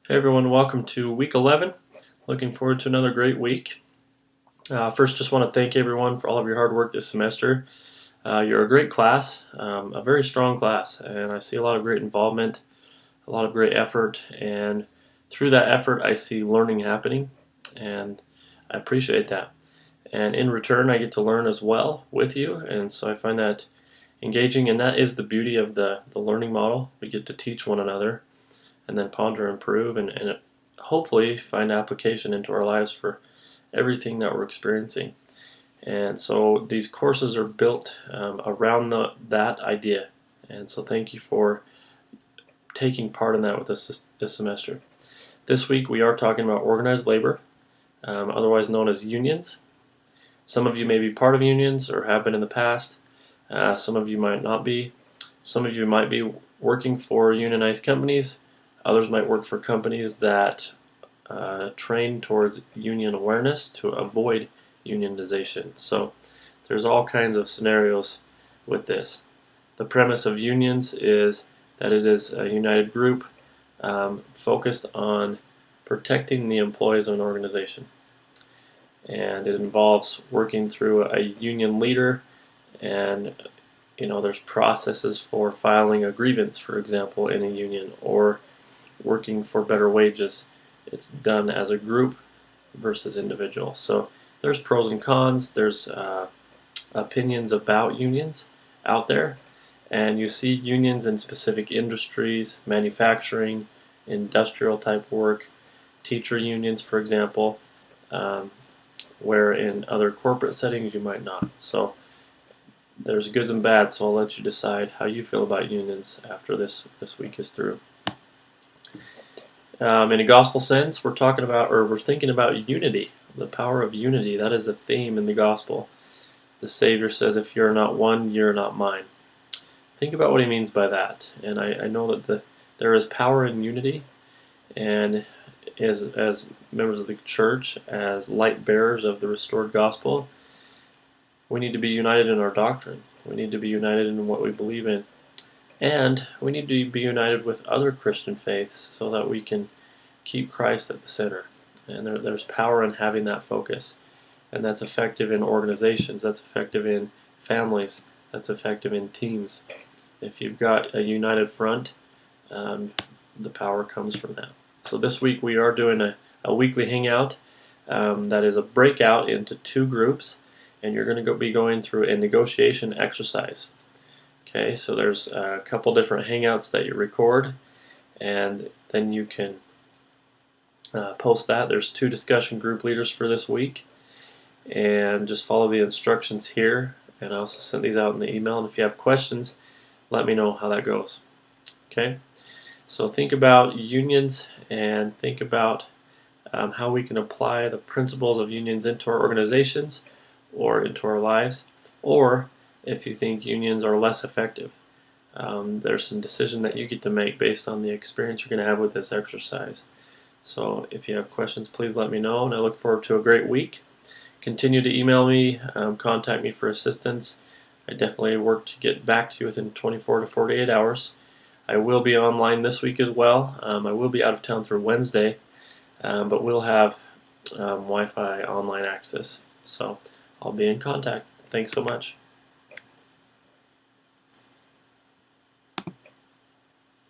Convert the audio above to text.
Hey everyone, welcome to week 11. Looking forward to another great week. First, just want to thank everyone for all of your hard work this semester. You're a great class, a very strong class, and I see a lot of great involvement, a lot of great effort, and through that effort, I see learning happening, and I appreciate that. And in return, I get to learn as well with you, and so I find that engaging, and that is the beauty of the learning model. We get to teach one another and then ponder and improve and hopefully find application into our lives for everything that we're experiencing. And so these courses are built around that idea. And so thank you for taking part in that with us this semester. This week we are talking about organized labor, otherwise known as unions. Some of you may be part of unions or have been in the past. Some of you might not be. Some of you might be working for unionized companies. Others might work for companies that train towards union awareness to avoid unionization. So there's all kinds of scenarios with this. The premise of unions is that it is a united group focused on protecting the employees of an organization. And it involves working through a union leader, and there's processes for filing a grievance, for example, in a union, or working for better wages. It's done as a group versus individual. So there's pros and cons. There's opinions about unions out there, and you see unions in specific industries, manufacturing, industrial type work, teacher unions, for example, where in other corporate settings you might not. So there's goods and bads, so I'll let you decide how you feel about unions after this week is through. In a gospel sense, we're thinking about unity, the power of unity. That is a theme in the gospel. The Savior says, "If you're not one, you're not mine." Think about what he means by that. And I know that there is power in unity, and as members of the church, as light bearers of the restored gospel, we need to be united in our doctrine. We need to be united in what we believe in. And we need to be united with other Christian faiths so that we can keep Christ at the center. And there's power in having that focus. And that's effective in organizations, that's effective in families, that's effective in teams. If you've got a united front, the power comes from that. So this week we are doing a weekly hangout that is a breakout into two groups, and you're going to be going through a negotiation exercise. Okay, so there's a couple different hangouts that you record, and then you can post that. There's 2 discussion group leaders for this week, and just follow the instructions here, and I also sent these out in the email, and if you have questions, let me know how that goes. Okay, so think about unions and think about how we can apply the principles of unions into our organizations or into our lives, or if you think unions are less effective. There's some decision that you get to make based on the experience you're going to have with this exercise. So if you have questions, please let me know, and I look forward to a great week. Continue to email me, contact me for assistance. I definitely work to get back to you within 24 to 48 hours. I will be online this week as well. I will be out of town through Wednesday, but we'll have Wi-Fi online access. So I'll be in contact. Thanks so much.